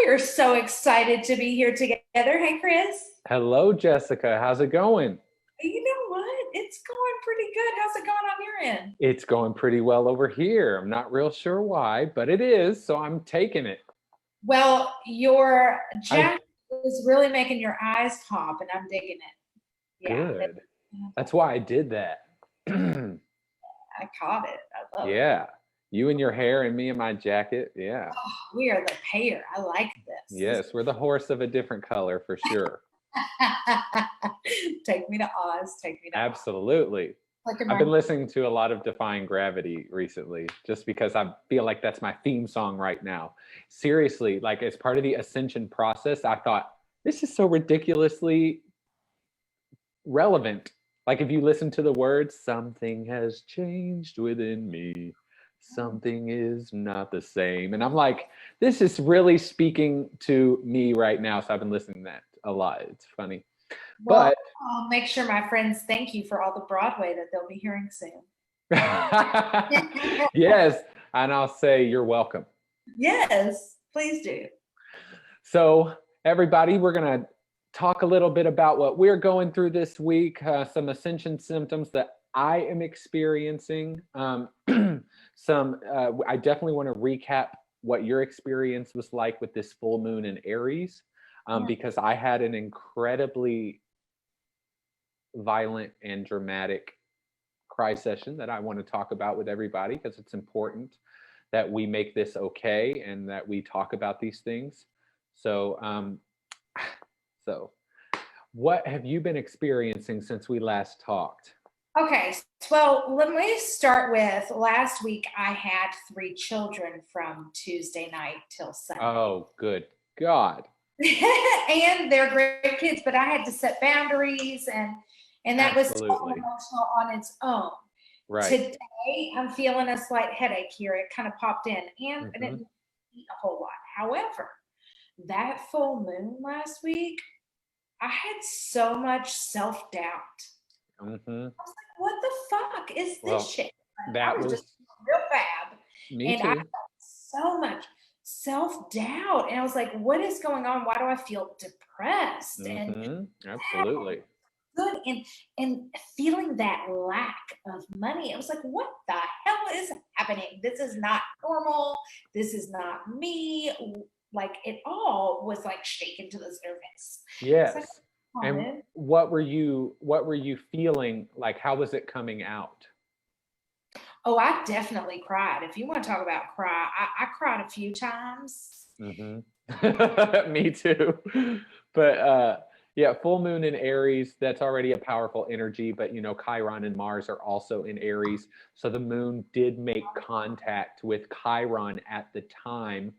We are so excited to be here together. Hey, Chris. Hello, Jessica. How's it going? You know what? It's going pretty good. How's it going on your end? It's going pretty well over here. I'm not real sure why, but it is, so I'm taking it. Well, your I jacket is really making your eyes pop, and I'm digging it. Yeah, Good. That's why I did that. I caught it. I love it. Yeah. You and your hair and me and my jacket. Yeah. Oh, we are the pair. I like this. Yes, we're the horse of a different color for sure. Take me to Oz. Take me to Oz. Absolutely. I've been listening to a lot of Defying Gravity recently, just because I feel like that's my theme song right now. Seriously, like as part of the ascension process, I thought, this is so ridiculously relevant. Like if you listen to the words, something has changed within me. Something is not the same. And I'm like, this is really speaking to me right now. So I've been listening to that a lot. It's funny. Well, I'll make sure my friends thank you for all the Broadway that they'll be hearing soon. Yes, and I'll say you're welcome. Yes, please do. So everybody, we're going to talk a little bit about what we're going through this week, some ascension symptoms that I am experiencing. I definitely want to recap what your experience was like with this full moon in Aries, because I had an incredibly violent and dramatic cry session that I want to talk about with everybody, because it's important that we make this okay and that we talk about these things. So, what have you been experiencing since we last talked? Okay, well, let me start with last week. I had 3 children from Tuesday night till Sunday. Oh, good God. And they're great kids, but I had to set boundaries, and that was so emotional on its own. Right. Today, I'm feeling a slight headache here. It kind of popped in, and I didn't eat a whole lot. However, that full moon last week, I had so much self-doubt. I was like, what the fuck is this shit? I was just real bad. Me too. I felt so much self-doubt. And I was like, what is going on? Why do I feel depressed? And absolutely. Good. And feeling that lack of money. I was like, what the hell is happening? This is not normal. This is not me. Like it all was like shaken to the surface. Yes. And what were you feeling like? How was it coming out? Oh, I definitely cried. If you want to talk about cry, I cried a few times. Me too. But yeah, full moon in Aries, that's already a powerful energy, but you know, Chiron and Mars are also in Aries. So the moon did make contact with Chiron at the time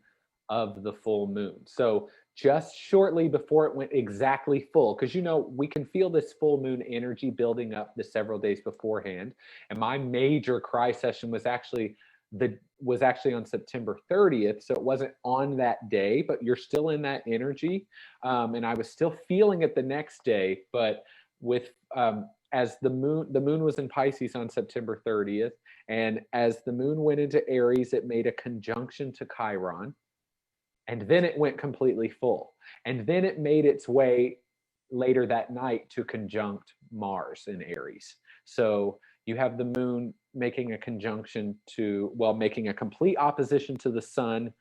of the full moon. So just shortly before it went exactly full, because you know we can feel this full moon energy building up the several days beforehand. And my major cry session was actually on September 30th, so it wasn't on that day, but you're still in that energy. And I was still feeling it the next day, but with as the moon was in Pisces on September 30th, and as the moon went into Aries, it made a conjunction to Chiron. And then it went completely full. And then it made its way later that night to conjunct Mars in Aries. So you have the moon making a conjunction making a complete opposition to the sun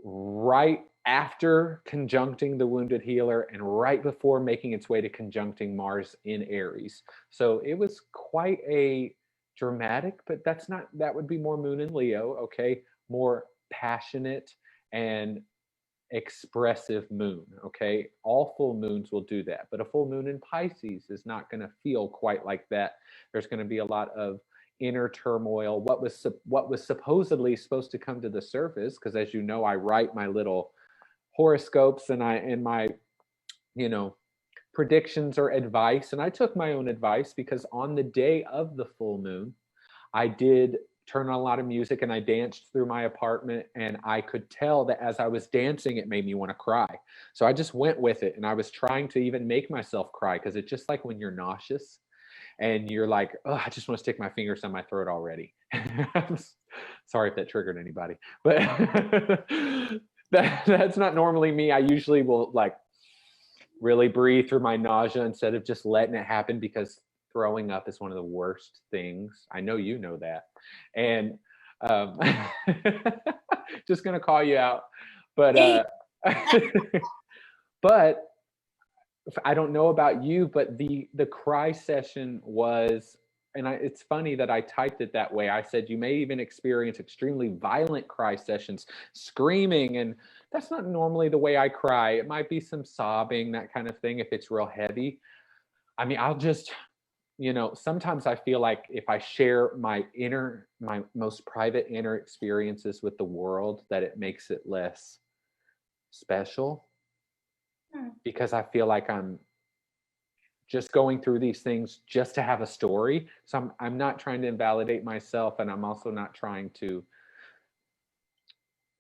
right after conjuncting the wounded healer and right before making its way to conjuncting Mars in Aries. So it was quite a dramatic, but that would be more moon in Leo, okay? More passionate and expressive moon, okay? All full moons will do that, but a full moon in Pisces is not going to feel quite like that. There's going to be a lot of inner turmoil. What was supposedly supposed to come to the surface, because as you know, I write my little horoscopes and my predictions or advice, and I took my own advice because on the day of the full moon, I did turn on a lot of music and I danced through my apartment, and I could tell that as I was dancing, it made me want to cry. So I just went with it, and I was trying to even make myself cry, because it's just like when you're nauseous and you're like, oh, I just want to stick my fingers down my throat already. Sorry if that triggered anybody, but That's not normally me. I usually will like really breathe through my nausea instead of just letting it happen, because throwing up is one of the worst things. I know you know that. And um, just gonna call you out. But but I don't know about you, but the cry session was, and it's funny that I typed it that way. I said you may even experience extremely violent cry sessions, screaming, and that's not normally the way I cry. It might be some sobbing, that kind of thing, if it's real heavy. I mean, I'll just, sometimes I feel like if I share my most private inner experiences with the world, that it makes it less special, because I feel like I'm just going through these things just to have a story. So I'm not trying to invalidate myself, and I'm also not trying to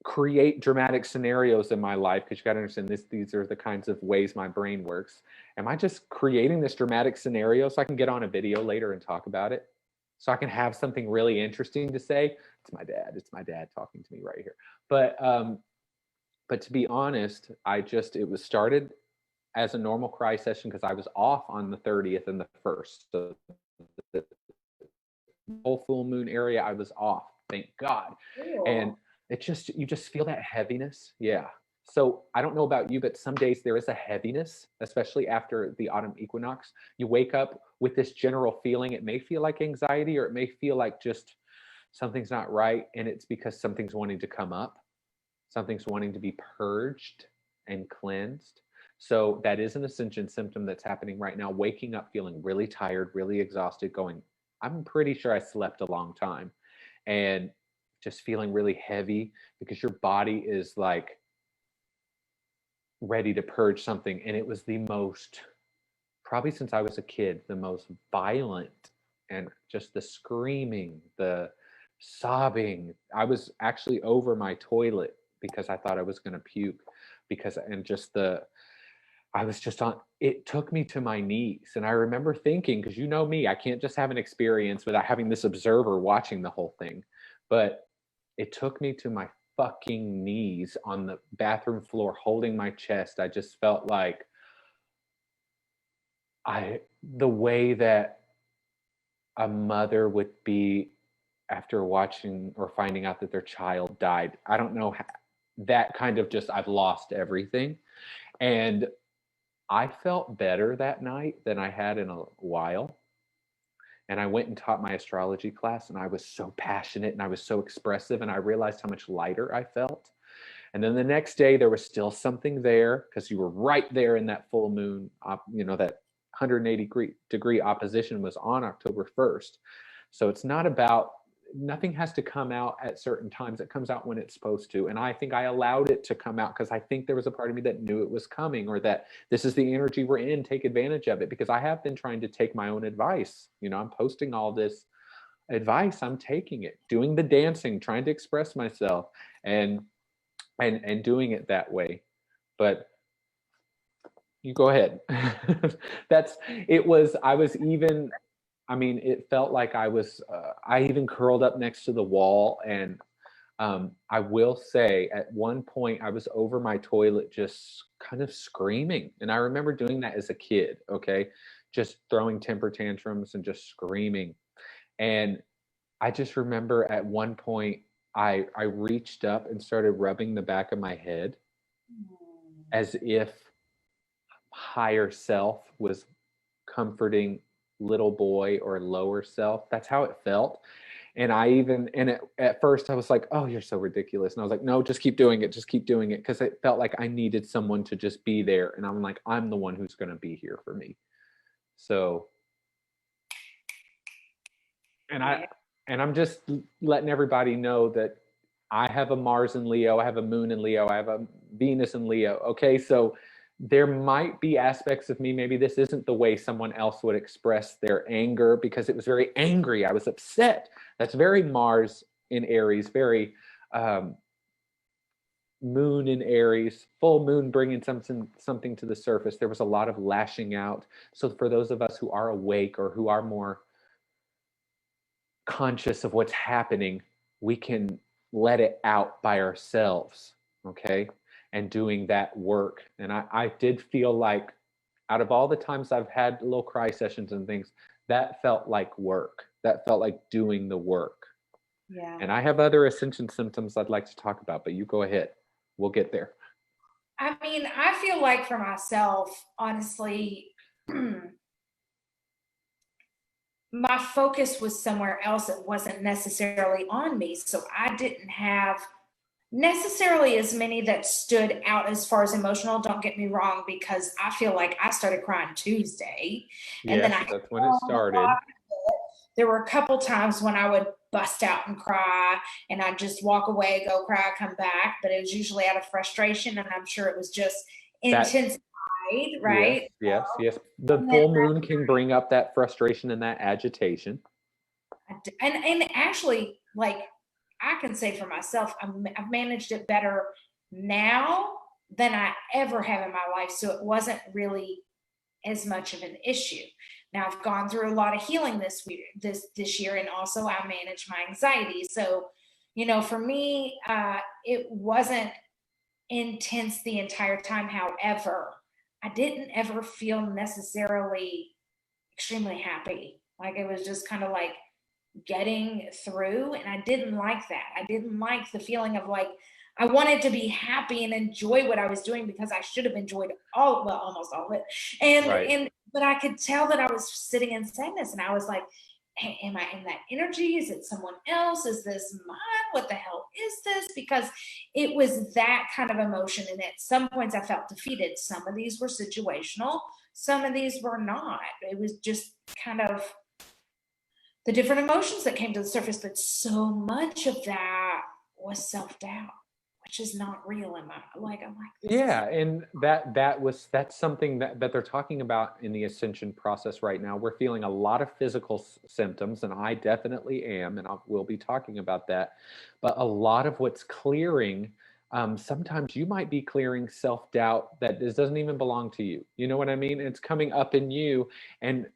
create dramatic scenarios in my life, because you got to understand these are the kinds of ways my brain works. Am I just creating this dramatic scenario so I can get on a video later and talk about it? So I can have something really interesting to say? It's my dad talking to me right here. But to be honest, it was started as a normal cry session because I was off on the 30th and the 1st. So the whole full moon area, I was off, thank God. Cool. And you just feel that heaviness. Yeah. So I don't know about you, but some days there is a heaviness, especially after the autumn equinox. You wake up with this general feeling. It may feel like anxiety, or it may feel like just something's not right. And it's because something's wanting to come up. Something's wanting to be purged and cleansed. So that is an ascension symptom that's happening right now. Waking up feeling really tired, really exhausted, going, I'm pretty sure I slept a long time. And just feeling really heavy because your body is like ready to purge something. And it was the most, probably since I was a kid, the most violent, and just the screaming, the sobbing. I was actually over my toilet because I thought I was going to puke, I was just on, it took me to my knees. And I remember thinking, because you know me, I can't just have an experience without having this observer watching the whole thing. But it took me to my fucking knees on the bathroom floor, holding my chest. I just felt like the way that a mother would be after watching or finding out that their child died. I don't know, that kind of just, I've lost everything. And I felt better that night than I had in a while. And I went and taught my astrology class, and I was so passionate and I was so expressive, and I realized how much lighter I felt. And then the next day there was still something there, because you were right there in that full moon, that 180-degree opposition was on October 1st. So it's not about, nothing has to come out at certain times. It comes out when it's supposed to. And I think I allowed it to come out because I think there was a part of me that knew it was coming, or that this is the energy we're in, take advantage of it. Because I have been trying to take my own advice. I'm posting all this advice, I'm taking it, doing the dancing, trying to express myself, and doing it that way. But you go ahead. It felt like I even curled up next to the wall. And I will say at one point I was over my toilet just kind of screaming. And I remember doing that as a kid, okay? Just throwing temper tantrums and just screaming. And I just remember at one point I reached up and started rubbing the back of my head as if higher self was comforting little boy or lower self. That's how it felt. And at first I was like, oh, you're so ridiculous. And I was like, no, just keep doing it. Just keep doing it. Because it felt like I needed someone to just be there. And I'm like, I'm the one who's going to be here for me. So, and I'm just letting everybody know that I have a Mars in Leo, I have a moon in Leo, I have a Venus in Leo. Okay, so there might be aspects of me, maybe this isn't the way someone else would express their anger, because it was very angry. I was upset. That's very Mars in Aries, very moon in Aries, full moon bringing something to the surface. There was a lot of lashing out. So for those of us who are awake or who are more conscious of what's happening, we can let it out by ourselves. okay, and doing that work. And I did feel like out of all the times I've had little cry sessions and things, that felt like work. That felt like doing the work. Yeah. And I have other ascension symptoms I'd like to talk about, but you go ahead. We'll get there. I mean, I feel like for myself, honestly, my focus was somewhere else. It wasn't necessarily on me. So I didn't have necessarily as many that stood out as far as emotional. Don't get me wrong, because I feel like I started crying Tuesday. And then Yes, I that's when it started. there were a couple times when I would bust out and cry, and I'd just walk away, go cry, come back. But it was usually out of frustration, and I'm sure it was just That intensified, yes, right? yes. The And then full moon can bring up that frustration and that agitation. and actually, like, I can say for myself, I've managed it better now than I ever have in my life. So it wasn't really as much of an issue. Now I've gone through a lot of healing this year, and also I manage my anxiety. So, for me, it wasn't intense the entire time. However, I didn't ever feel necessarily extremely happy. Like, it was just kind of like getting through, and I didn't like that. I didn't like the feeling of like I wanted to be happy and enjoy what I was doing, because I should have enjoyed almost all of it. And Right. and but I could tell that I was sitting in sadness, and I was like, am I in that energy? Is it someone else? Is this mine? What the hell is this? Because it was that kind of emotion, and at some points I felt defeated. Some of these were situational, some of these were not. It was just kind of the different emotions that came to the surface, but so much of that was self-doubt, which is not real in my like. I'm like, this is Yeah, and that's something that they're talking about in the ascension process right now. We're feeling a lot of physical symptoms, and I definitely am, and we'll be talking about that. But a lot of what's clearing, sometimes you might be clearing self-doubt that this doesn't even belong to you. You know what I mean? It's coming up in you, and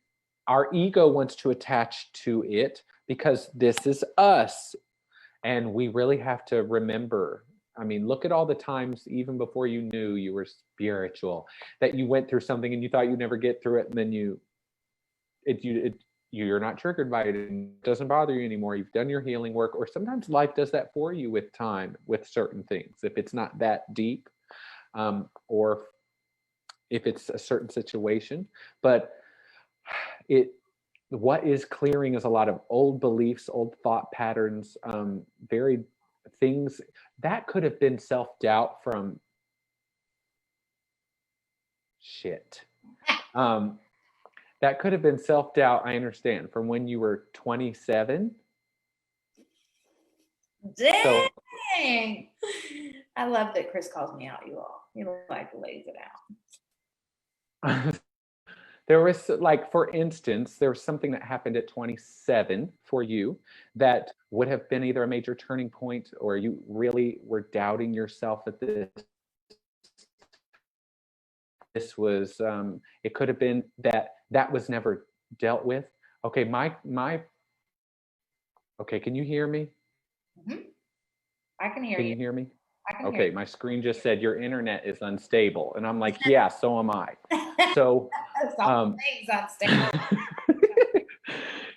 our ego wants to attach to it because this is us. And we really have to remember, I mean, look at all the times, even before you knew you were spiritual, that you went through something and you thought you'd never get through it. And then you're not triggered by it. And it doesn't bother you anymore. You've done your healing work, or sometimes life does that for you with time, with certain things. If it's not that deep, or if it's a certain situation, but what is clearing is a lot of old beliefs, old thought patterns, very things that could have been self-doubt from shit. That could have been self-doubt, I understand, from when you were 27. dang. So I love that Chris calls me out, you all. He like lays it out. there was, like, for instance, there was something that happened at 27 for you that would have been either a major turning point, or you really were doubting yourself at this was it could have been that was never dealt with. Okay, my okay, can you hear me? Mm-hmm. I can hear Can you. you hear me? I can Okay, hear my screen just said your internet is unstable, and I'm like, yeah, so am I. So things unstable.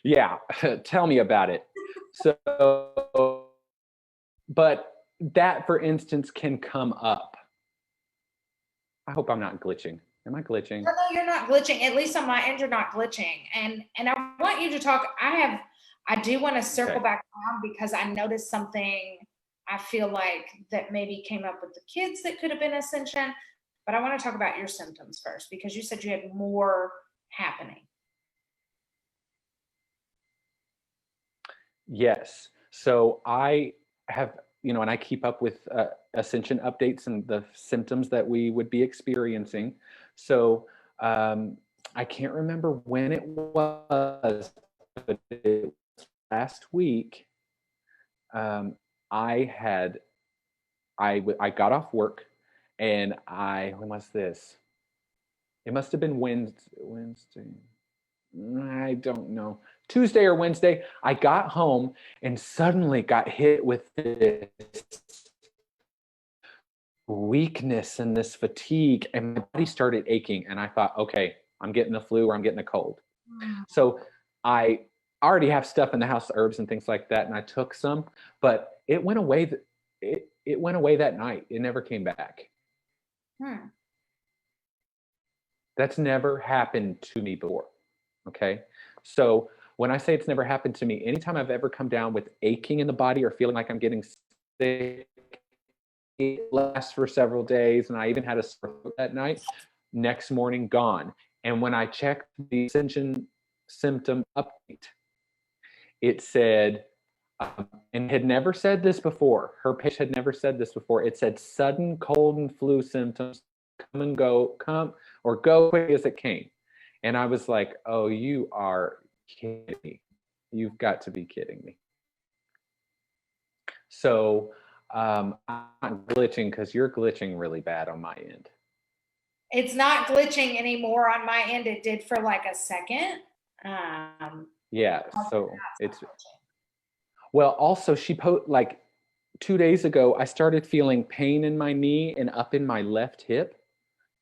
yeah, tell me about it. So, but that, for instance, can come up. I hope I'm not glitching. Am I glitching? No, you're not glitching. At least on my end, you're not glitching. And I want you to talk. I do want to circle back around, because I noticed something I feel like that maybe came up with the kids that could have been ascension. But I want to talk about your symptoms first, because you said you had more happening. Yes. So I have, and I keep up with ascension updates and the symptoms that we would be experiencing. So I can't remember when it was, but it was last week. I had, I got off work, and when was this? It must have been Wednesday. I don't know. Tuesday or Wednesday, I got home and suddenly got hit with this weakness and this fatigue, and my body started aching. And I thought, okay, I'm getting the flu or I'm getting a cold. So I already have stuff in the house, herbs and things like that, and I took some, but it went away. It went away that night. It never came back. That's never happened to me before. Okay. So when I say it's never happened to me, anytime I've ever come down with aching in the body or feeling like I'm getting sick, it lasts for several days. And I even had a sore throat that night. Next morning, gone. And when I checked the ascension symptom update, it said, and had never said this before, her patient had never said this before. It said sudden cold and flu symptoms come and go quick as it came. And I was like, oh, you are kidding me. You've got to be kidding me. So I'm not glitching, because you're glitching really bad on my end. It's not glitching anymore on my end. It did for like a second. Yeah, so it's glitching. Well, also like 2 days ago, I started feeling pain in my knee and up in my left hip,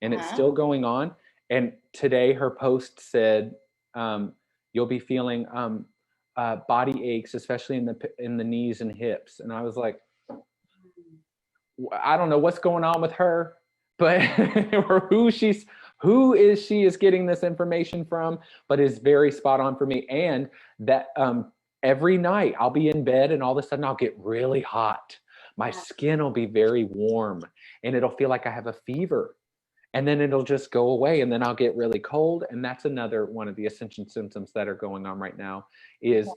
and it's still going on. And today her post said, you'll be feeling body aches, especially in the knees and hips. And I was like, I don't know what's going on with her, but or who is she is getting this information from, but is very spot on for me. And that every night I'll be in bed and all of a sudden I'll get really hot. My skin will be very warm and it'll feel like I have a fever. And then it'll just go away, and then I'll get really cold. And that's another one of the ascension symptoms that are going on right now is,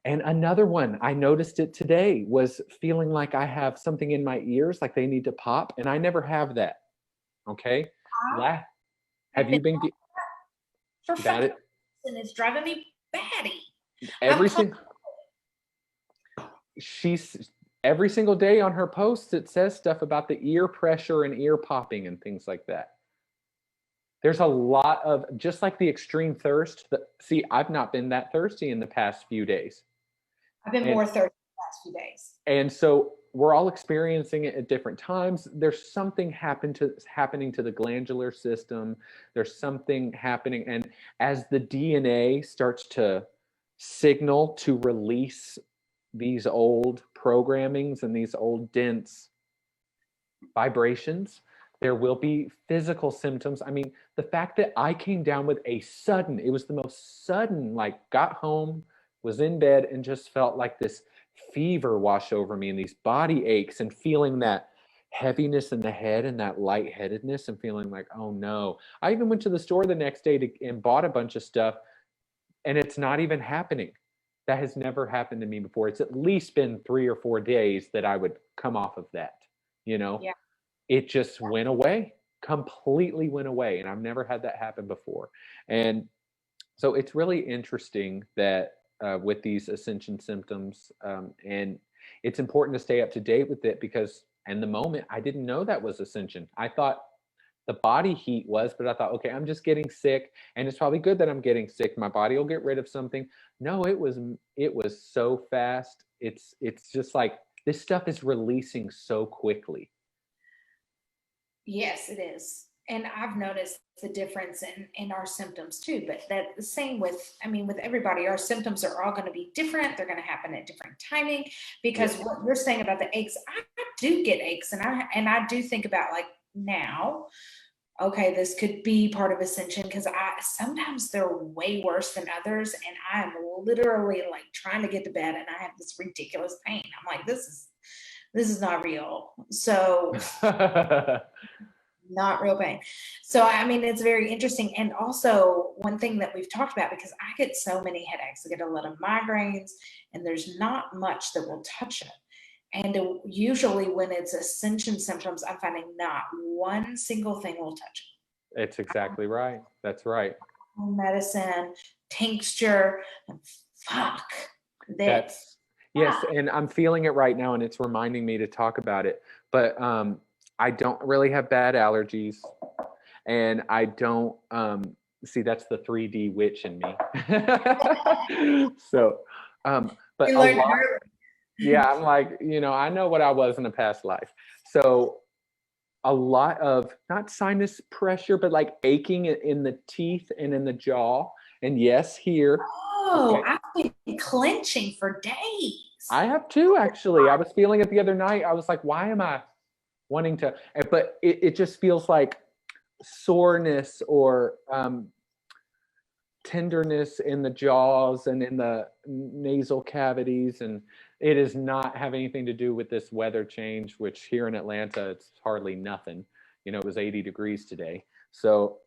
and another one, I noticed it today, was feeling like I have something in my ears, like they need to pop. And I never have that. Okay. Have you been got it? And it's driving me batty. Every single day on her posts, it says stuff about the ear pressure and ear popping and things like that. There's a lot of, just like the extreme thirst. See, I've not been that thirsty in the past few days. I've been more thirsty the past few days. And so we're all experiencing it at different times. There's something happening to the glandular system. There's something happening. And as the DNA starts to signal to release these old programmings and these old dense vibrations, there will be physical symptoms. I mean, the fact that I came down with it was the most sudden, like got home, was in bed and just felt like this fever wash over me and these body aches and feeling that heaviness in the head and that lightheadedness and feeling like, oh no. I even went to the store the next day and bought a bunch of stuff, and it's not even happening. That has never happened to me before. It's at least been 3 or 4 days that I would come off of that, Yeah. It just went away, completely went away. And I've never had that happen before. And so it's really interesting that with these ascension symptoms, and it's important to stay up to date with it, because in the moment, I didn't know that was ascension. I thought the body heat was, but I thought, okay, I'm just getting sick, and it's probably good that I'm getting sick. My body will get rid of something. No, it was so fast. It's just like this stuff is releasing so quickly. Yes, it is. And I've noticed the difference in our symptoms too, but that the same with everybody, our symptoms are all going to be different. They're going to happen at different timing, because what you're saying about the aches, I do get aches, and I do think about, like, now, okay, this could be part of ascension, because sometimes they're way worse than others, and I'm literally like trying to get to bed and I have this ridiculous pain. I'm like, this is not real. So not real pain. So it's very interesting. And also, one thing that we've talked about, because I get so many headaches, I get a lot of migraines, and there's not much that will touch it. And usually when it's ascension symptoms, I'm finding not one single thing will touch it. It's exactly right. That's right. Medicine, tincture, fuck. Yes, and I'm feeling it right now, and it's reminding me to talk about it. But I don't really have bad allergies, and I don't see, that's the 3D witch in me. So, but you learned yeah, I'm like, I know what I was in a past life. So a lot of not sinus pressure, but like aching in the teeth and in the jaw. And yes, here. Oh, Okay. I've been clenching for days. I have too, actually. I was feeling it the other night. I was like, why am I wanting to? But it just feels like soreness or tenderness in the jaws and in the nasal cavities. And it does not have anything to do with this weather change, which here in Atlanta, it's hardly nothing. You know, it was 80 degrees today. So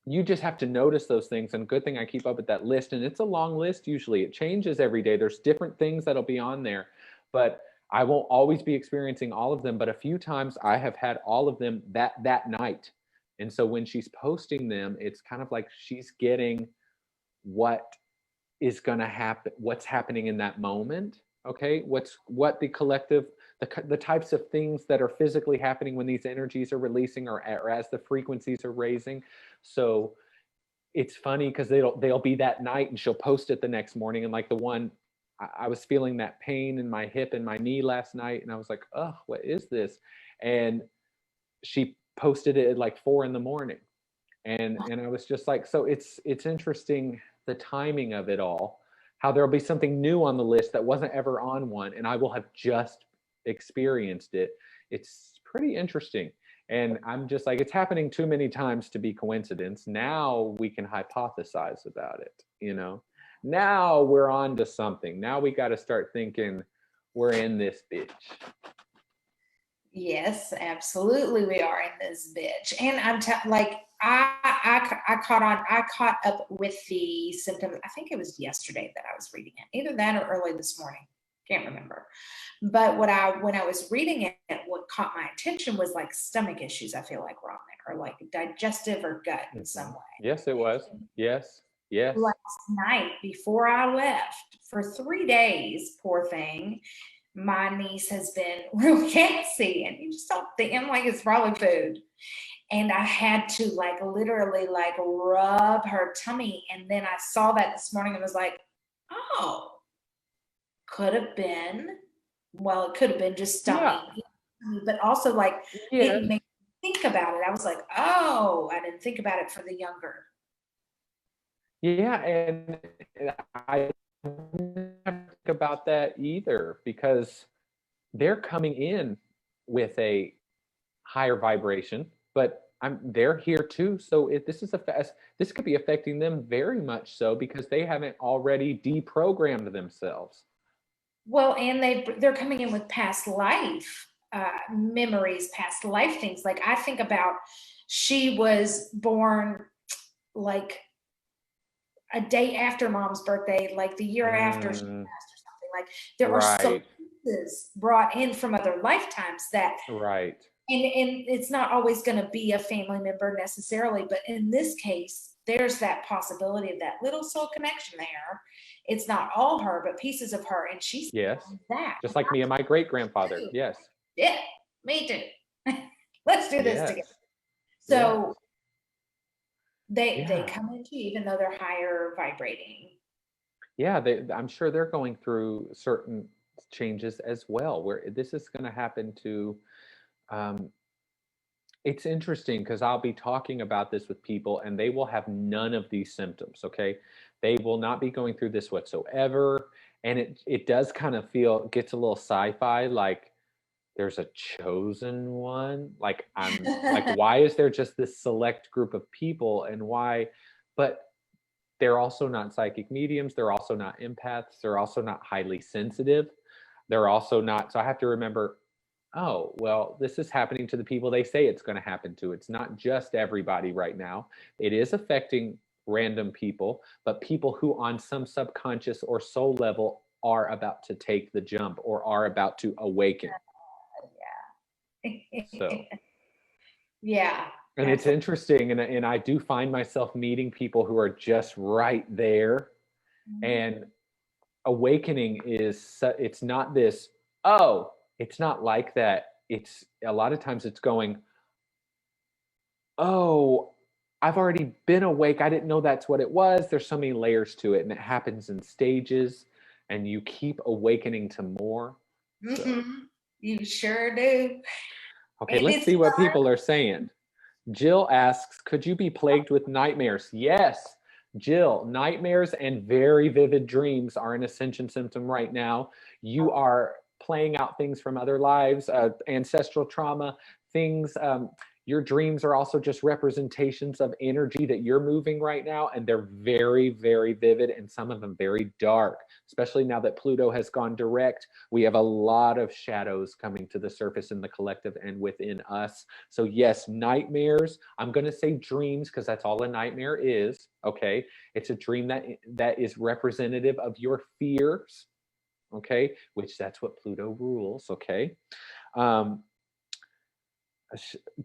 you just have to notice those things. And good thing I keep up with that list. And it's a long list usually. It changes every day. There's different things that'll be on there. But I won't always be experiencing all of them. But a few times I have had all of them that night. And so when she's posting them, it's kind of like she's getting what is going to happen, what's happening in that moment. Okay. What the collective, the types of things that are physically happening when these energies are releasing or as the frequencies are raising. So it's funny because they'll be that night and she'll post it the next morning. And like the one, I was feeling that pain in my hip and my knee last night. And I was like, oh, what is this? And she posted it at like 4 a.m. And I was just like, so it's interesting, the timing of it all, how there'll be something new on the list that wasn't ever on one, and I will have just experienced it. It's pretty interesting. And I'm just like, it's happening too many times to be coincidence. Now we can hypothesize about it, you know. Now we're on to something. Now we got to start thinking we're in this bitch. Yes, absolutely, we are in this bitch. And like I caught up with the symptoms. I think it was yesterday that I was reading it, either that or early this morning. Can't remember. But when I was reading it, what caught my attention was like stomach issues. I feel like were on there, or like digestive or gut in some way. Yes, it was. Yes. Last night before I left for 3 days, poor thing, my niece has been real gassy, and you just don't think, I'm like, it's probably food. And I had to like literally like rub her tummy. And then I saw that this morning and was like, oh, could have been, well, it could have been just stomach, but also like it made me think about it. I was like, oh, I didn't think about it for the younger. Yeah, and I didn't think about that either, because they're coming in with a higher vibration, but they're here too. So this could be affecting them very much so, because they haven't already deprogrammed themselves. Well, and they're coming in with past life memories, past life things. Like I think about, she was born like a day after mom's birthday, like the year after she passed or something. Like there are some pieces brought in from other lifetimes that and it's not always going to be a family member necessarily, but in this case, there's that possibility of that little soul connection there. It's not all her, but pieces of her, and she's that. Just like me and my great grandfather. Yes. Yeah, me too. Let's do this together. So they come into you even though they're higher vibrating. Yeah, I'm sure they're going through certain changes as well, where this is going to happen to. It's interesting because I'll be talking about this with people and they will have none of these symptoms. Okay, they will not be going through this whatsoever, and it does kind of gets a little sci-fi, like there's a chosen one. Like I'm like, why is there just this select group of people, and why? But they're also not psychic mediums. They're also not empaths. They're also not highly sensitive. They're also not. So I have to remember, oh, well, this is happening to the people they say it's going to happen to. It's not just everybody right now. It is affecting random people, but people who on some subconscious or soul level are about to take the jump or are about to awaken. So. Yeah. And it's interesting, and I do find myself meeting people who are just right there. And awakening it's not this, oh, it's not like that. It's a lot of times it's going, oh, I've already been awake. I didn't know that's what it was. There's so many layers to it, and it happens in stages, and you keep awakening to more. So. You sure do. Okay, let's see what people are saying. Jill asks, could you be plagued with nightmares? Yes, Jill, nightmares and very vivid dreams are an ascension symptom right now. You are playing out things from other lives, ancestral trauma, things. Your dreams are also just representations of energy that you're moving right now, and they're very, very vivid, and some of them very dark, especially now that Pluto has gone direct. We have a lot of shadows coming to the surface in the collective and within us. So yes, nightmares, I'm going to say dreams because that's all a nightmare is, okay? It's a dream that is representative of your fears, okay? Which that's what Pluto rules, okay?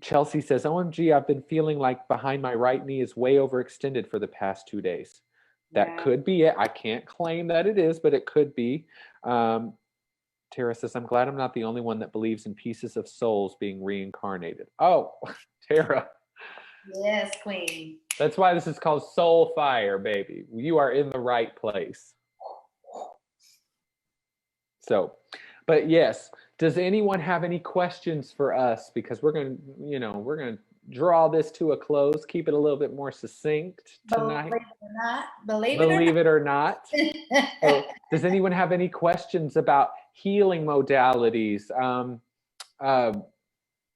Chelsea says, OMG, I've been feeling like behind my right knee is way overextended for the past 2 days. That could be it. I can't claim that it is, but it could be. Tara says, I'm glad I'm not the only one that believes in pieces of souls being reincarnated. Oh, Tara. Yes, queen. That's why this is called Soul Fire, baby. You are in the right place. So, but yes, does anyone have any questions for us? Because we're going to, we're going to draw this to a close, keep it a little bit more succinct tonight. Believe it or not. So, does anyone have any questions about healing modalities?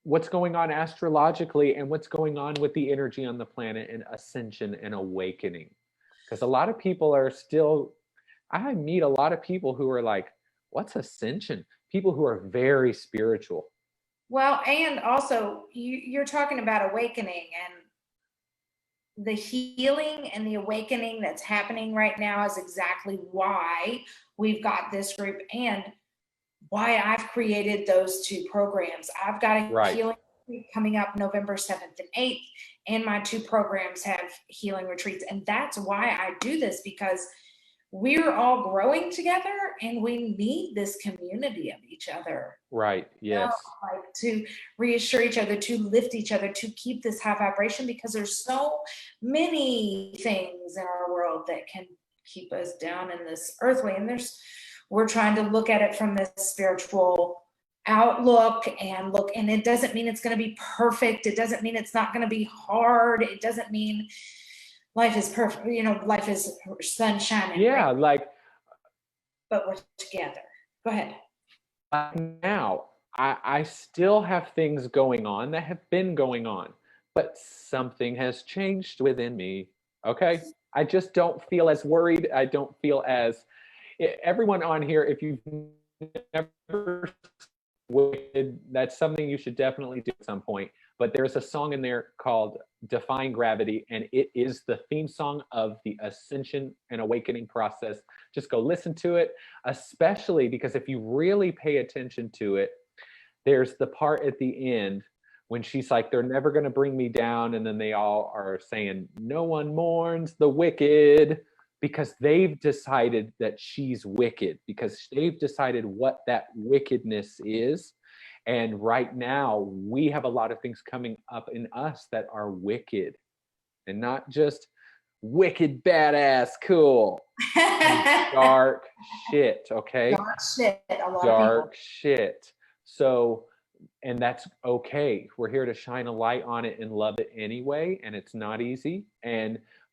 What's going on astrologically and what's going on with the energy on the planet and ascension and awakening? Because a lot of people are still, I meet a lot of people who are like, what's ascension? People who are very spiritual. Well, and also you're talking about awakening, and the healing and the awakening that's happening right now is exactly why we've got this group and why I've created those two programs. I've got a healing retreat coming up November 7th and 8th, and my two programs have healing retreats. And that's why I do this, because we're all growing together and we need this community of each other. Right. Yes. Like to reassure each other, to lift each other, to keep this high vibration, because there's so many things in our world that can keep us down in this earthly. And we're trying to look at it from this spiritual outlook and look, and it doesn't mean it's going to be perfect. It doesn't mean it's not going to be hard. It doesn't mean life is perfect, life is sunshine and rain. But we're together. Go ahead. Now, I still have things going on that have been going on, but something has changed within me, okay? I just don't feel as worried. I don't feel as, everyone on here, if you've never wicked, that's something you should definitely do at some point. But there's a song in there called Defying Gravity, and it is the theme song of the ascension and awakening process. Just go listen to it, especially because if you really pay attention to it, there's the part at the end when she's like, they're never going to bring me down. And then they all are saying, no one mourns the wicked, because they've decided that she's wicked, because they've decided what that wickedness is. And right now, we have a lot of things coming up in us that are wicked, and not just wicked, badass, cool. Dark shit, okay? Dark shit, a lot dark of people. Shit. So, and that's okay. We're here to shine a light on it and love it anyway, and it's not easy.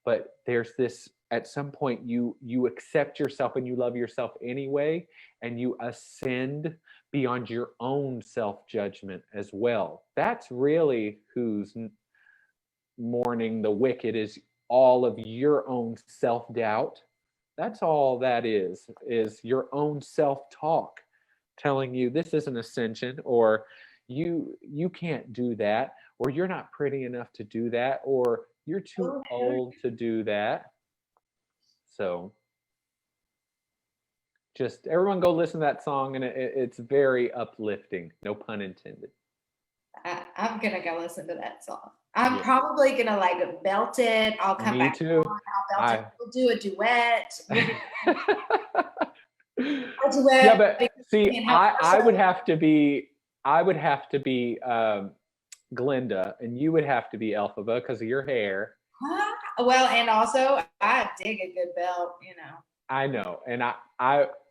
But there's this, at some point, you accept yourself and you love yourself anyway, and you ascend beyond your own self-judgment as well. That's really who's mourning the wicked, is all of your own self-doubt. That's all that is your own self-talk telling you this isn't ascension, or you can't do that, or you're not pretty enough to do that, or you're too old to do that. So just everyone go listen to that song, and it's very uplifting, no pun intended. I'm gonna go listen to that song. I'm probably gonna like belt it. I'll come back too. On, I'll belt it. We'll do a duet. Yeah, but see, I would have to be Glinda, and you would have to be Elphaba because of your hair. Well, and also I dig a good belt, I know, and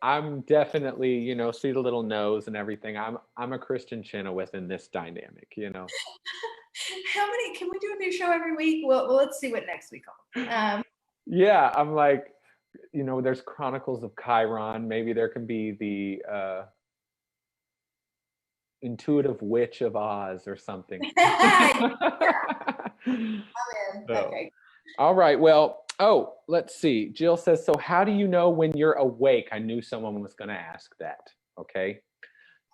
I'm definitely, you know, see the little nose and everything. I'm a Christian Chenna within this dynamic, you know. How many can we do a new show every week? Well, let's see what next week holds. Yeah, I'm like, you know, there's Chronicles of Chiron. Maybe there can be the intuitive witch of Oz or something. So, Okay. all right. Well, oh, let's see. Jill says, so how do you know when you're awake? I knew someone was going to ask that. Okay.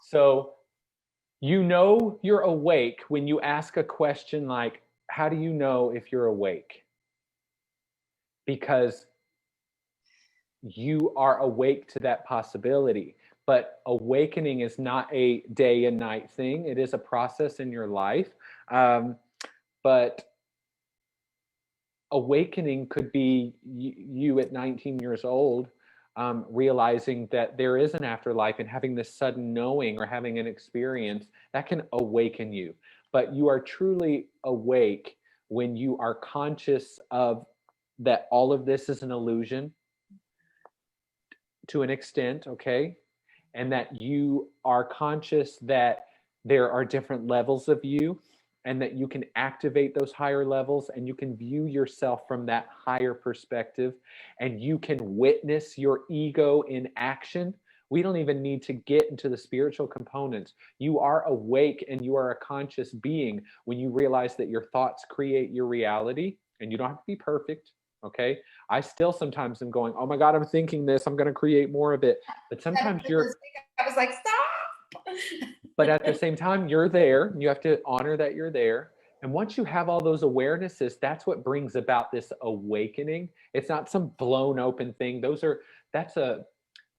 So you know you're awake when you ask a question like, how do you know if you're awake? Because you are awake to that possibility. But awakening is not a day and night thing, it is a process in your life. But awakening could be you at 19 years old, realizing that there is an afterlife and having this sudden knowing or having an experience that can awaken you. But you are truly awake when you are conscious of that all of this is an illusion to an extent, okay? And that you are conscious that there are different levels of you and that you can activate those higher levels and you can view yourself from that higher perspective and you can witness your ego in action. We don't even need to get into the spiritual components. You are awake and you are a conscious being when you realize that your thoughts create your reality and you don't have to be perfect. Okay. I still sometimes am going, oh my God, I'm thinking this, I'm going to create more of it. But sometimes you're, I was like, stop. but at the same time, you're there. You have to honor that you're there. And once you have all those awarenesses, that's what brings about this awakening. It's not some blown open thing. That's a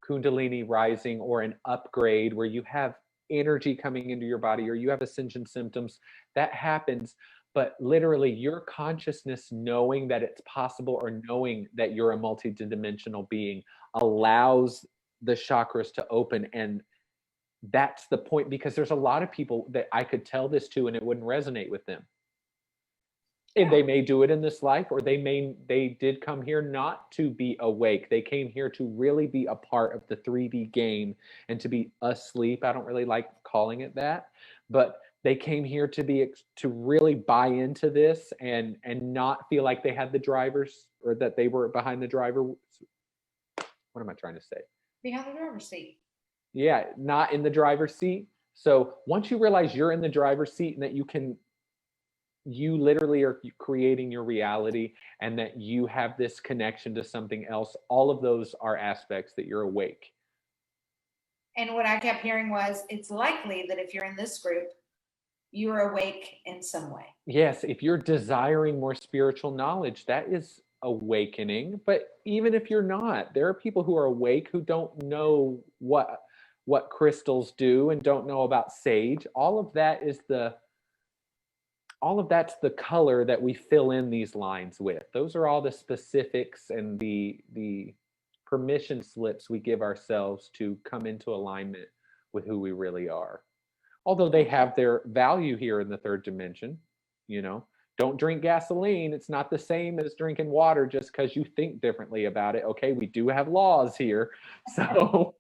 Kundalini rising or an upgrade where you have energy coming into your body or you have ascension symptoms. That happens. But literally, your consciousness knowing that it's possible or knowing that you're a multidimensional being allows the chakras to open. And that's the point, because there's a lot of people that I could tell this to and it wouldn't resonate with them. And they may do it in this life, or they did come here not to be awake. They came here to really be a part of the 3D game and to be asleep. I don't really like calling it that, but they came here to really buy into this and not feel like they had the drivers or that they were behind the driver. What am I trying to say? Behind the driver's seat. Yeah, not in the driver's seat. So once you realize you're in the driver's seat and that you literally are creating your reality and that you have this connection to something else, all of those are aspects that you're awake. And what I kept hearing was, it's likely that if you're in this group, you're awake in some way. Yes, if you're desiring more spiritual knowledge, that is awakening. But even if you're not, there are people who are awake who don't know what crystals do and don't know about sage. All of that's the color that we fill in these lines with. Those are all the specifics and the permission slips we give ourselves to come into alignment with who we really are. Although they have their value here in the third dimension, you know. Don't drink gasoline. It's not the same as drinking water just because you think differently about it. Okay, we do have laws here. So,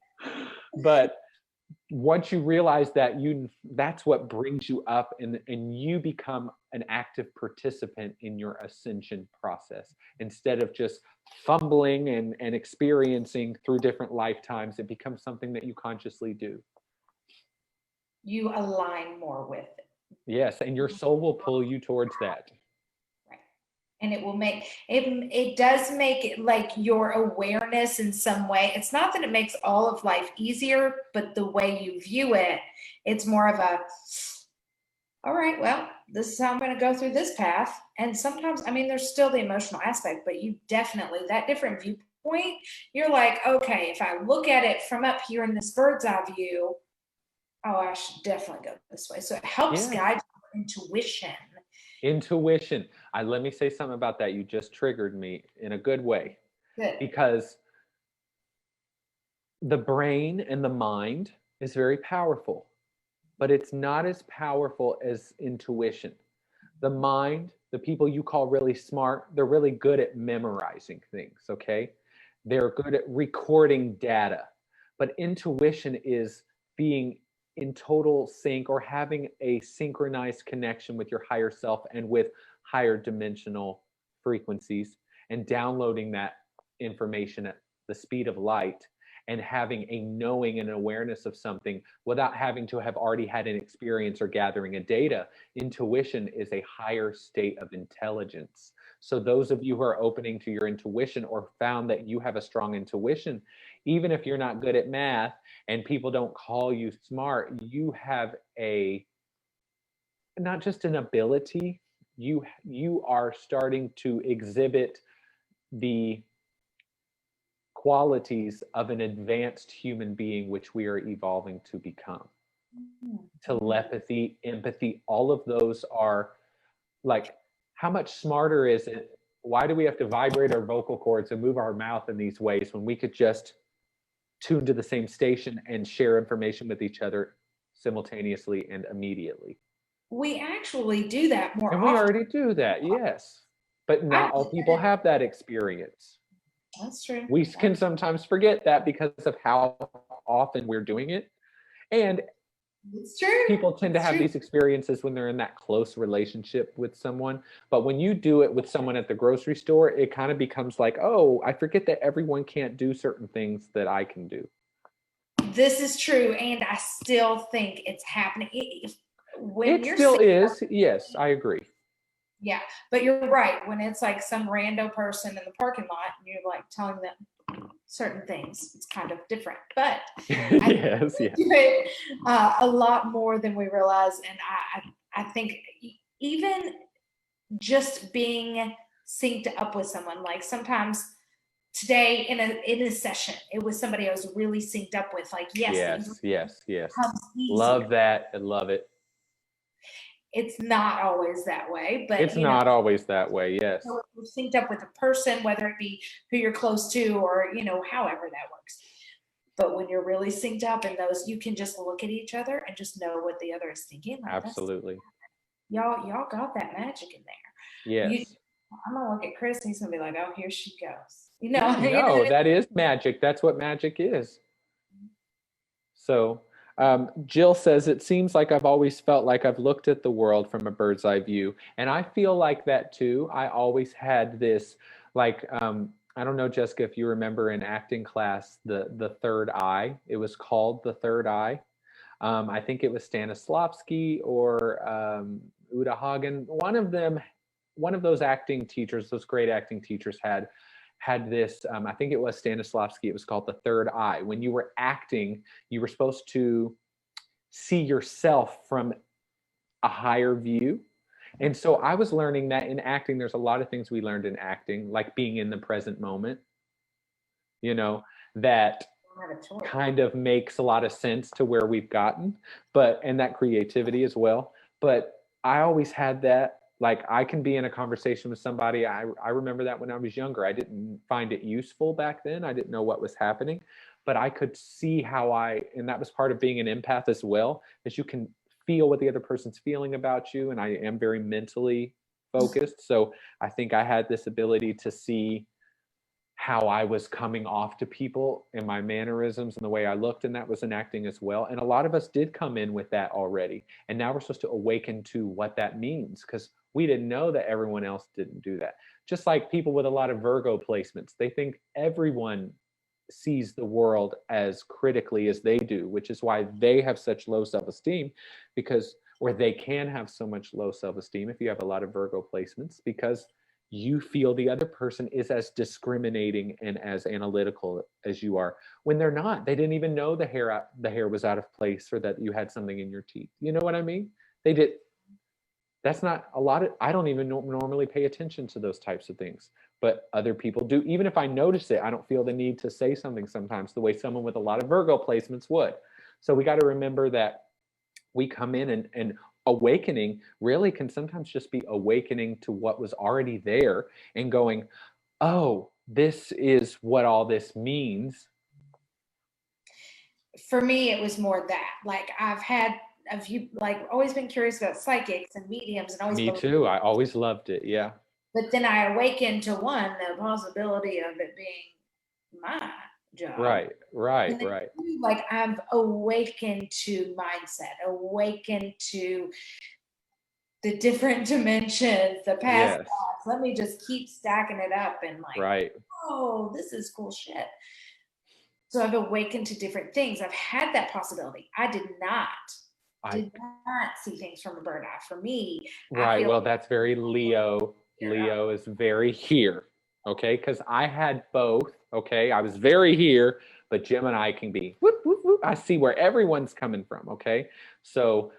but once you realize that, that's what brings you up and you become an active participant in your ascension process instead of just fumbling and experiencing through different lifetimes. It becomes something that you consciously do. You align more with it. Yes, and your soul will pull you towards that. And it will make it does make it like your awareness in some way. It's not that it makes all of life easier, but the way you view it, it's more of a, all right, well, this is how I'm going to go through this path. And sometimes, I mean, there's still the emotional aspect, but you definitely, that different viewpoint, you're like, okay, if I look at it from up here in this bird's eye view, oh, I should definitely go this way. So it helps guide your intuition. Let me say something about that. You just triggered me in a good way. Good. Because the brain and the mind is very powerful, but it's not as powerful as intuition. The mind, the people you call really smart, they're really good at memorizing things, okay? They're good at recording data. But intuition is being in total sync or having a synchronized connection with your higher self and with higher dimensional frequencies, and downloading that information at the speed of light, and having a knowing and awareness of something without having to have already had an experience or gathering a data. Intuition is a higher state of intelligence. So those of you who are opening to your intuition or found that you have a strong intuition, even if you're not good at math and people don't call you smart, you have a, not just an ability, you are starting to exhibit the qualities of an advanced human being, which we are evolving to become. Telepathy, empathy, all of those are like, how much smarter is it? Why do we have to vibrate our vocal cords and move our mouth in these ways when we could just tune to the same station and share information with each other simultaneously and immediately? We actually do that more And often. we already do that, yes. But not all people have that experience. That's true. We can sometimes forget that because of how often we're doing it. And it's true. People tend to have these experiences when they're in that close relationship with someone. But when you do it with someone at the grocery store, it kind of becomes like, oh, I forget that everyone can't do certain things that I can do. This is true. And I still think it's happening. It still is. Yes, I agree. Yeah, but you're right. When it's like some rando person in the parking lot and you're like telling them certain things, it's kind of different. But yes, do it a lot more than we realize. And I think even just being synced up with someone, like sometimes today in a session, it was somebody I was really synced up with. Like, yes. Love that. I love it. It's not always that way, but it's not always that way. Yes. So you're synced up with a person, whether it be who you're close to or, however that works. But when you're really synced up in those, you can just look at each other and just know what the other is thinking. Like, absolutely. Y'all got that magic in there. Yes. I'm gonna look at Chris and he's gonna be like, oh, here she goes. No, that is magic. That's what magic is. So Jill says, it seems like I've always felt like I've looked at the world from a bird's eye view. And I feel like that too. I always had this, like, I don't know, Jessica, if you remember in acting class, the third eye, it was called the third eye. I think it was Stanislavski or Uta Hagen. One of those acting teachers, those great acting teachers had this, I think it was Stanislavski, it was called the third eye. When you were acting, you were supposed to see yourself from a higher view. And so I was learning that in acting, there's a lot of things we learned in acting, like being in the present moment, that kind of makes a lot of sense to where we've gotten, and that creativity as well. But I always had that. Like, I can be in a conversation with somebody. I remember that when I was younger. I didn't find it useful back then. I didn't know what was happening, but I could see and that was part of being an empath as well, is you can feel what the other person's feeling about you. And I am very mentally focused. So I think I had this ability to see how I was coming off to people and my mannerisms and the way I looked, and that was in acting as well. And a lot of us did come in with that already. And now we're supposed to awaken to what that means, because we didn't know that everyone else didn't do that. Just like people with a lot of Virgo placements, they think everyone sees the world as critically as they do, which is why they have such low self-esteem, or they can have so much low self-esteem if you have a lot of Virgo placements, because you feel the other person is as discriminating and as analytical as you are, when they're not. They didn't even know the hair was out of place, or that you had something in your teeth. You know what I mean? They did. That's not a lot of, I don't even normally pay attention to those types of things, but other people do. Even if I notice it, I don't feel the need to say something sometimes the way someone with a lot of Virgo placements would. So we got to remember that we come in, and awakening really can sometimes just be awakening to what was already there and going, oh, this is what all this means. For me, it was more that, like, I've always been curious about psychics and mediums, and always. Me too. I always loved it. Yeah. But then I awakened to the possibility of it being my job. Right. Like I've awakened to mindset, awakened to the different dimensions, the past lives. Let me just keep stacking it up and like, oh, this is cool shit. So I've awakened to different things. I've had that possibility. I did not see things from a bird eye. For me, right. Well, that's very Leo. Leo is very here. Okay, because I had both. Okay, I was very here, but Gemini can be whoop, whoop, whoop. I see where everyone's coming from. Okay, so,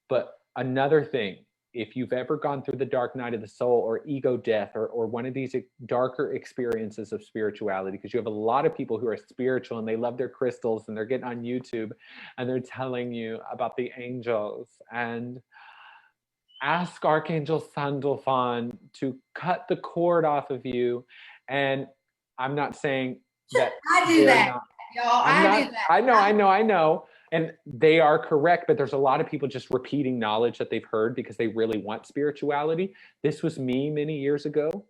but another thing, if you've ever gone through the dark night of the soul or ego death or one of these darker experiences of spirituality, because you have a lot of people who are spiritual and they love their crystals and they're getting on YouTube and they're telling you about the angels and ask Archangel Sandalphon to cut the cord off of you. And I'm not saying that I do that, y'all. I do that. I know. And they are correct, but there's a lot of people just repeating knowledge that they've heard because they really want spirituality. This was me many years ago,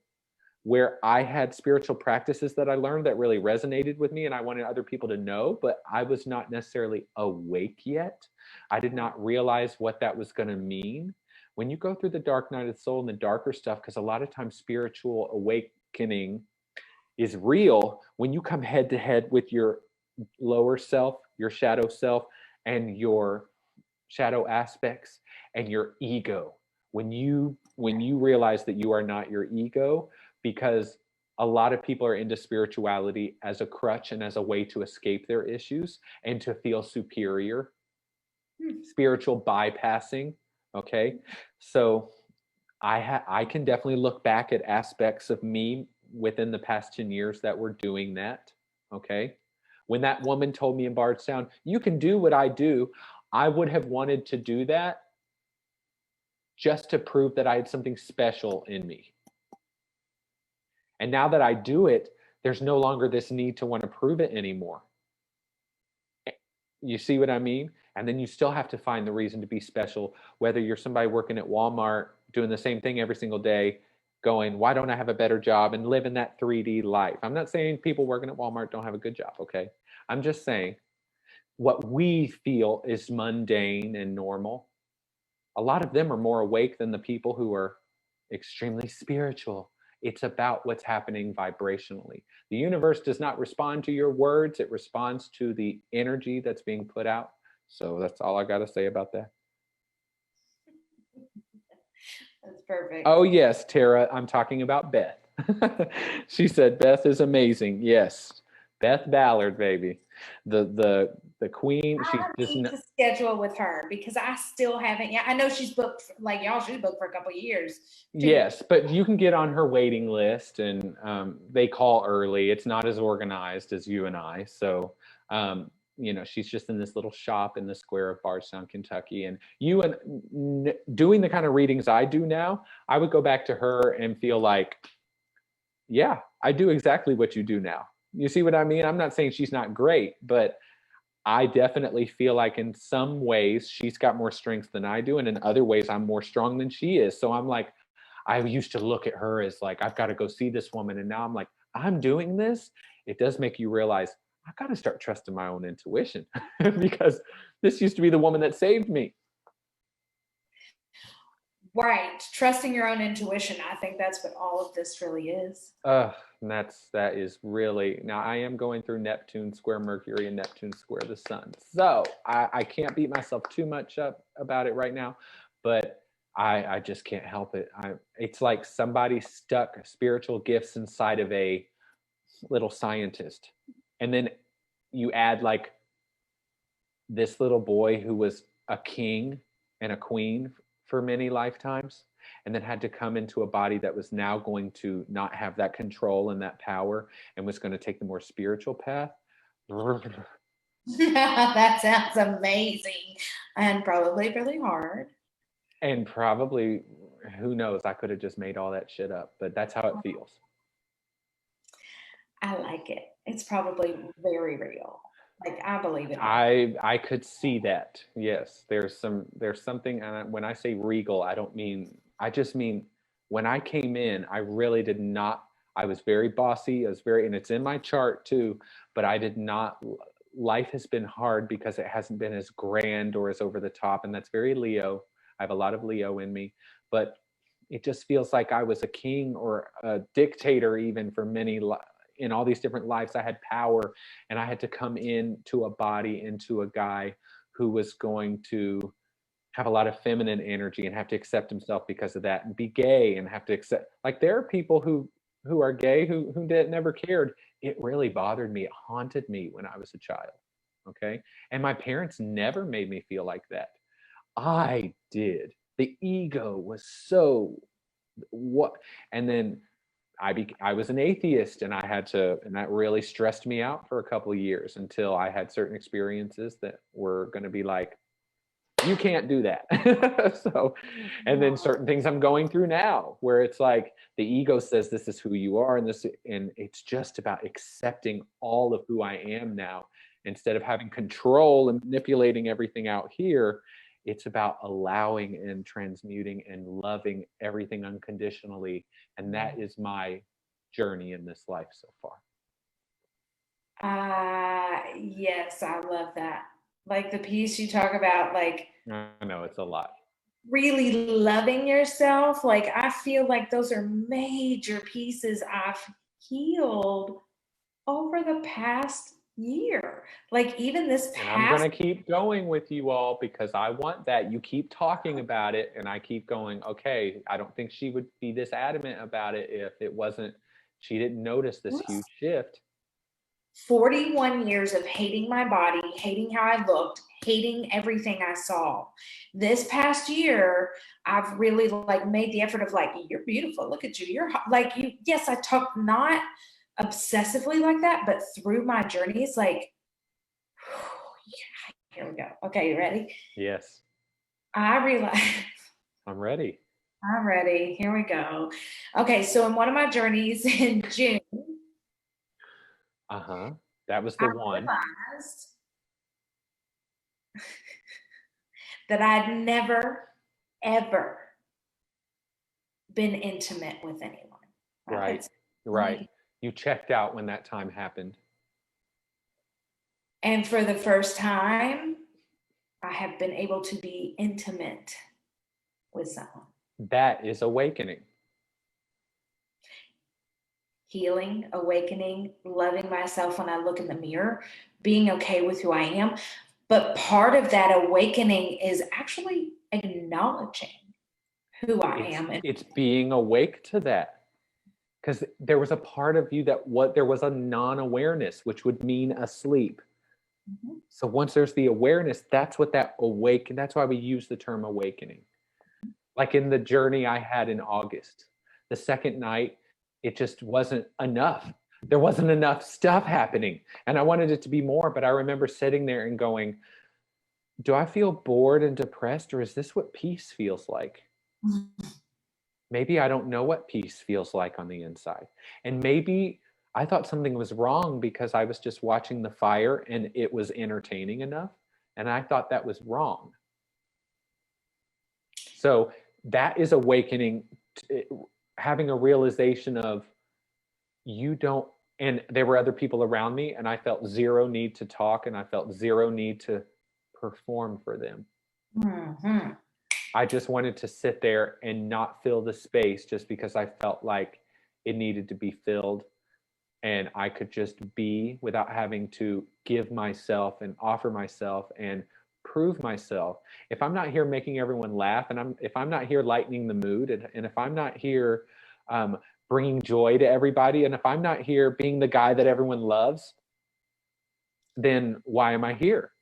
where I had spiritual practices that I learned that really resonated with me and I wanted other people to know, but I was not necessarily awake yet. I did not realize what that was going to mean. When you go through the dark night of the soul and the darker stuff, because a lot of times spiritual awakening is real when you come head to head with your lower self, your shadow self, and your shadow aspects and your ego. When you realize that you are not your ego, because a lot of people are into spirituality as a crutch and as a way to escape their issues and to feel superior. Spiritual bypassing. Okay, so I can definitely look back at aspects of me within the past 10 years that were doing that. Okay, when that woman told me in Bardstown, you can do what I do, I would have wanted to do that just to prove that I had something special in me. And now that I do it, there's no longer this need to want to prove it anymore. You see what I mean? And then you still have to find the reason to be special, whether you're somebody working at Walmart doing the same thing every single day, going, why don't I have a better job, and living that 3D life. I'm not saying people working at Walmart don't have a good job, okay? I'm just saying what we feel is mundane and normal. A lot of them are more awake than the people who are extremely spiritual. It's about what's happening vibrationally. The universe does not respond to your words, it responds to the energy that's being put out. So that's all I got to say about that. That's perfect. Oh, yes, Tara, I'm talking about Beth. She said Beth is amazing. Yes, Beth Ballard, baby. The queen. I need to schedule with her because I still haven't yet. I know she's booked, like y'all, she's booked for a couple of years. Yes, but you can get on her waiting list, and they call early. It's not as organized as you and I. So, she's just in this little shop in the square of Bardstown, Kentucky. And you and doing the kind of readings I do now, I would go back to her and feel like, yeah, I do exactly what you do now. You see what I mean? I'm not saying she's not great, but I definitely feel like in some ways she's got more strengths than I do. And in other ways, I'm more strong than she is. So I'm like, I used to look at her as like, I've got to go see this woman. And now I'm like, I'm doing this. It does make you realize I've got to start trusting my own intuition because this used to be the woman that saved me. Right. Trusting your own intuition. I think that's what all of this really is. That is really, now I am going through Neptune square Mercury and Neptune square the sun. So I can't beat myself too much up about it right now, but I just can't help it. It's like somebody stuck spiritual gifts inside of a little scientist. And then you add like this little boy who was a king and a queen for many lifetimes, and then had to come into a body that was now going to not have that control and that power and was going to take the more spiritual path. That sounds amazing and probably really hard. And probably, who knows, I could have just made all that shit up, but that's how it feels. I like it. It's probably very real. Like I believe it. I could see that. Yes, there's something. And when I say regal, I just mean when I came in, I really did not. I was very bossy. And it's in my chart too, but I did not, life has been hard because it hasn't been as grand or as over the top. And that's very Leo. I have a lot of Leo in me, but it just feels like I was a king or a dictator, even for many, in all these different lives. I had power, and I had to come into a body, into a guy who was going to have a lot of feminine energy and have to accept himself because of that, and be gay and have to accept, like, there are people who are gay who never cared. It really bothered me. It haunted me when I was a child. Okay. And my parents never made me feel like that. I did. The ego was so what, and then I was an atheist, and I had to, and that really stressed me out for a couple of years until I had certain experiences that were going to be like, you can't do that. So, and then certain things I'm going through now where it's like the ego says this is who you are, and it's just about accepting all of who I am now, instead of having control and manipulating everything out here. It's about allowing and transmuting and loving everything unconditionally. And that is my journey in this life so far. Yes, I love that. Like the piece you talk about, like, I know it's a lot. Really loving yourself. Like, I feel like those are major pieces I've healed over the past year. Like, even this past. And I'm going to keep going with you all because I want that. You keep talking about it, and I keep going, okay, I don't think she would be this adamant about it if it wasn't, she didn't notice this huge shift. 41 years of hating my body, hating how I looked, hating everything I saw. This past year, I've really like made the effort of like, you're beautiful. Look at you. You're like you. Yes, I talk not obsessively like that, but through my journeys, like, here we go. Okay, you ready? Yes. I realize. I'm ready. I'm ready. Here we go. Okay, so in one of my journeys in June. That was the one. Realized that I'd never, ever been intimate with anyone. Right. You checked out when that time happened. And for the first time, I have been able to be intimate with someone. That is awakening. Healing, awakening, loving myself when I look in the mirror, being okay with who I am. But part of that awakening is actually acknowledging who I am. It's being awake to that. Because there was a part of you there was a non-awareness, which would mean asleep. Mm-hmm. So once there's the awareness, that's what that awaken. That's why we use the term awakening. Like in the journey I had in August, the second night, it just wasn't enough. There wasn't enough stuff happening, and I wanted it to be more. But I remember sitting there and going, "Do I feel bored and depressed, or is this what peace feels like?" Mm-hmm. Maybe I don't know what peace feels like on the inside. And maybe I thought something was wrong because I was just watching the fire and it was entertaining enough. And I thought that was wrong. So that is awakening, having a realization of you don't, and there were other people around me, and I felt zero need to talk, and I felt zero need to perform for them. Mm-hmm. I just wanted to sit there and not fill the space just because I felt like it needed to be filled, and I could just be without having to give myself and offer myself and prove myself. If I'm not here making everyone laugh, and if I'm not here lightening the mood, and if I'm not here bringing joy to everybody, and if I'm not here being the guy that everyone loves, then why am I here?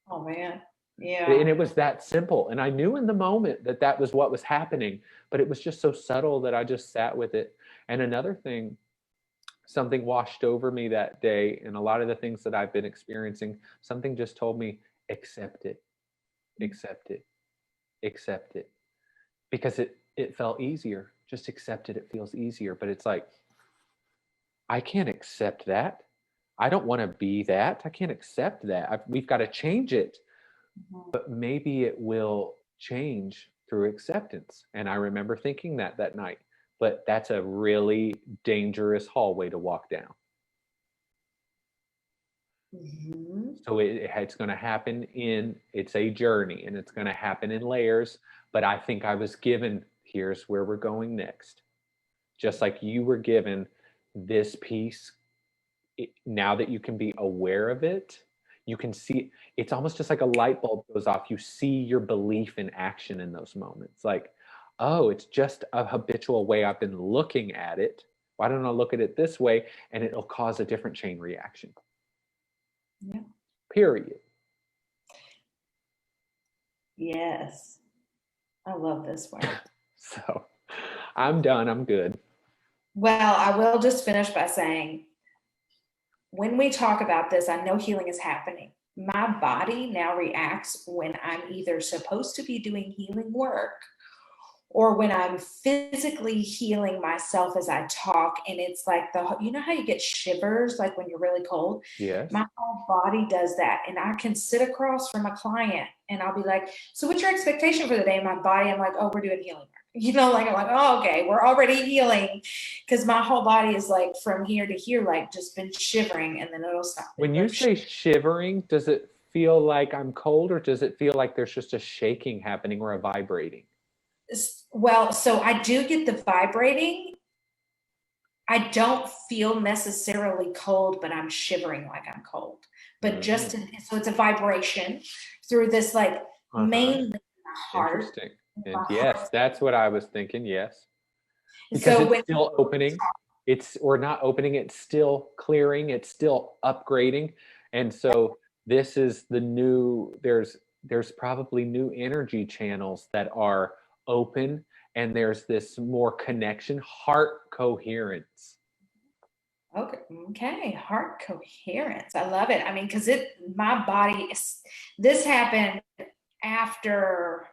Oh man. Yeah. And it was that simple. And I knew in the moment that that was what was happening, but it was just so subtle that I just sat with it. And another thing, something washed over me that day, and a lot of the things that I've been experiencing, something just told me, accept it, accept it, accept it. Because it felt easier. Just accept it. It feels easier. But it's like, I can't accept that. I don't want to be that. I can't accept that. We've got to change it. Mm-hmm. But maybe it will change through acceptance. And I remember thinking that night. but that's a really dangerous hallway to walk down. So it's going to happen it's a journey, and it's going to happen in layers. But I think I was given, here's where we're going next. Just like you were given this piece, now that you can be aware of it, you can see, it's almost just like a light bulb goes off. You see your belief in action in those moments. Like, oh, it's just a habitual way I've been looking at it. Why don't I look at it this way? And it'll cause a different chain reaction. Yeah. Period. Yes. I love this word. So I'm done. I'm good. Well, I will just finish by saying, when we talk about this, I know healing is happening. My body now reacts when I'm either supposed to be doing healing work or when I'm physically healing myself as I talk. And it's like you know how you get shivers, like when you're really cold? Yes. My whole body does that. And I can sit across from a client and I'll be like, so what's your expectation for the day? And my body, I'm like, oh, we're doing healing work. You know, like, I'm like, oh, okay, we're already healing. Because my whole body is like from here to here, like just been shivering, and then it'll stop. When you say shivering, does it feel like I'm cold, or does it feel like there's just a shaking happening or a vibrating? Well, so I do get the vibrating. I don't feel necessarily cold, but I'm shivering like I'm cold. But so it's a vibration through this, like, mainly the heart. Interesting. And yes, that's what I was thinking. Yes. Because it's still opening. Or not opening, it's still clearing, it's still upgrading. And so this is the new, there's probably new energy channels that are open, and there's this more connection, heart coherence. Okay, heart coherence. I love it. I mean, because my body, this happened after,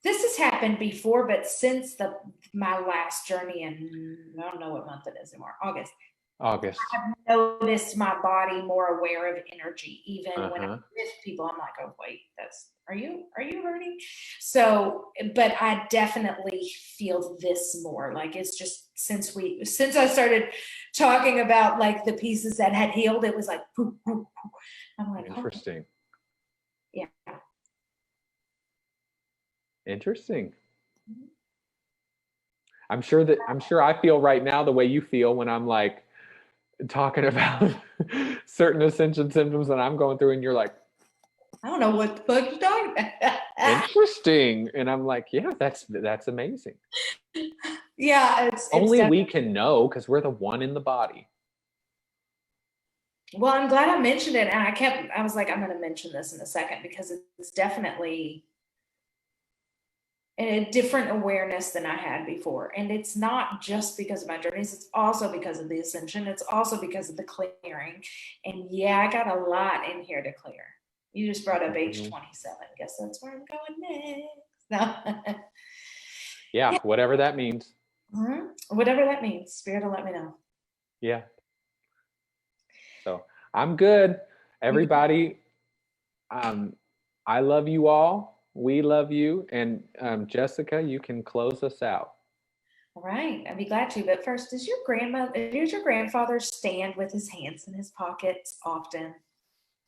this has happened before, but since my last journey in, I don't know what month it is anymore, August. I've noticed my body more aware of energy. Even when I'm with people, I'm like, oh wait, are you hurting? So, but I definitely feel this more. Like, it's just since I started talking about like the pieces that had healed, it was like poof, poof, poof. I'm like, interesting. Okay. Yeah. Interesting. I'm sure I feel right now the way you feel when I'm like talking about certain ascension symptoms that I'm going through, and you're like, I don't know what the fuck you're talking about. Interesting. And I'm like, yeah, that's amazing. Yeah, it's only we can know, because we're the one in the body. Well, I'm glad I mentioned it, and I was like, I'm going to mention this in a second, because it's definitely a different awareness than I had before. And it's not just because of my journeys, it's also because of the ascension. It's also because of the clearing. And yeah, I got a lot in here to clear. You just brought up age 27. Guess that's where I'm going next. No. Yeah, whatever that means. Whatever that means. Spirit will let me know. Yeah. So I'm good. Everybody, I love you all. We love you. And Jessica, you can close us out. All right, I'd be glad to. But first, does your grandfather stand with his hands in his pockets often?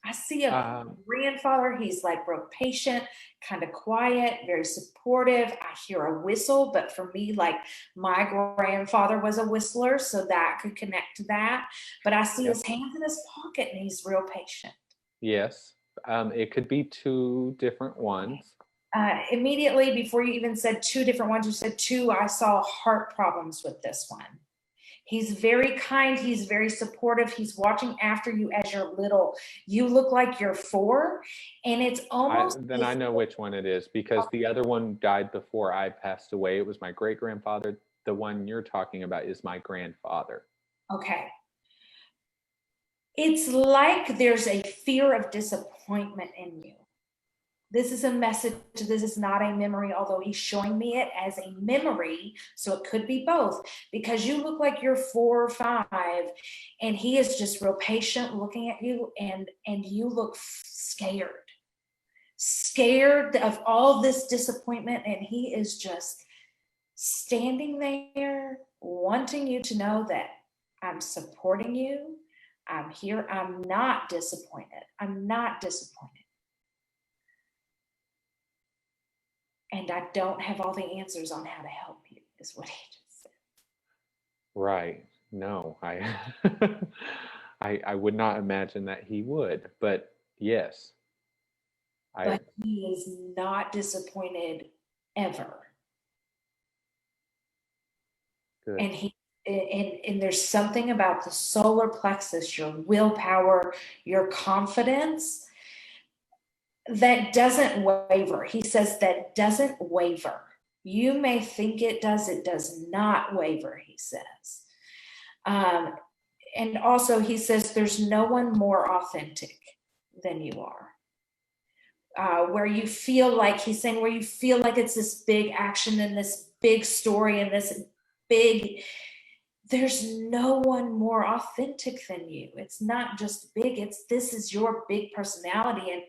I see a grandfather. He's like real patient, kind of quiet, very supportive. I hear a whistle, but for me, like, my grandfather was a whistler, so that could connect to that. But I see his hands in his pocket, and he's real patient. Yes, it could be two different ones. Immediately before you even said two different ones, you said two. I saw heart problems with this one. He's very kind. He's very supportive. He's watching after you as you're little. You look like you're 4, and it's almost. Then I know which one it is, because the other one died before I passed away. It was my great-grandfather. The one you're talking about is my grandfather. Okay. It's like there's a fear of disappointment in you. This is a message. This is not a memory, although he's showing me it as a memory. So it could be both, because you look like you're 4 or 5, and he is just real patient looking at you, and you look scared of all this disappointment. And he is just standing there, wanting you to know that I'm supporting you. I'm here. I'm not disappointed. I'm not disappointed. And I don't have all the answers on how to help you, is what he just said. Right. No, I would not imagine that he would, but yes. But he is not disappointed ever. Good. And there's something about the solar plexus, your willpower, your confidence, that doesn't waver. He says that doesn't waver. You may think it does not waver, he says. And also he says there's no one more authentic than you are. Where you feel like, he's saying, where you feel like it's this big action and this big story and this big, there's no one more authentic than you. It's not just big, this is your big personality, and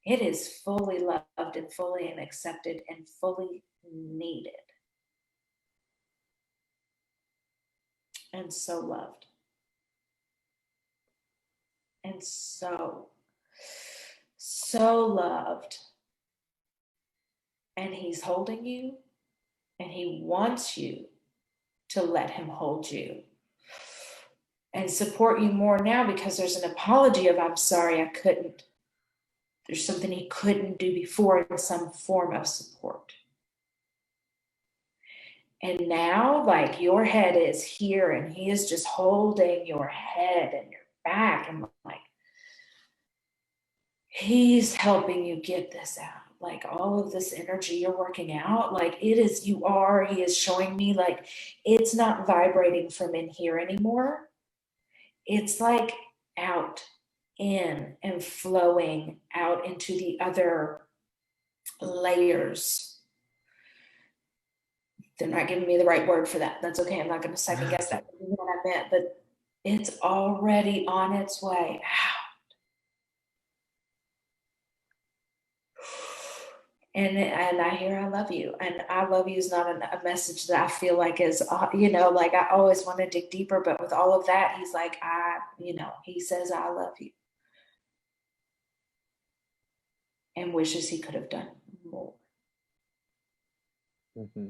it is fully loved and fully and accepted and fully needed. And so loved. And so loved. And he's holding you, and he wants you to let him hold you and support you more now, because there's an apology of, I'm sorry, I couldn't. There's something he couldn't do before in some form of support. And now, like, your head is here and he is just holding your head and your back, and like, he's helping you get this out. Like, all of this energy you're working out, like, he is showing me, like, it's not vibrating from in here anymore. It's like out, in, and flowing out into the other layers. They're not giving me the right word for that. That's okay. I'm not going to second guess that. What I meant, but it's already on its way out. And I hear I love you, and I love you is not a message that I feel like is, like, I always want to dig deeper, but with all of that, he's like, he says, I love you, and wishes he could have done more. Mm-hmm.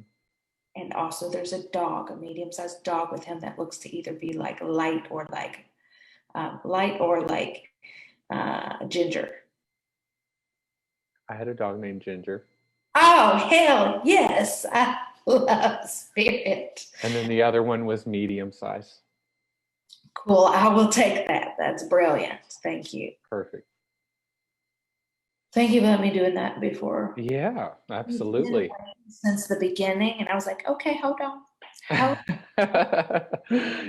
And also there's a dog, a medium-sized dog with him that looks to either be like light or like Ginger. I had a dog named Ginger. Oh, hell yes. I love Spirit. And then the other one was medium size. Cool. I will take that. That's brilliant. Thank you. Perfect. Thank you for letting me doing that before. Yeah, absolutely. Since the beginning. And I was like, okay, hold on.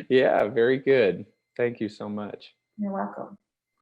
Yeah, very good. Thank you so much. You're welcome.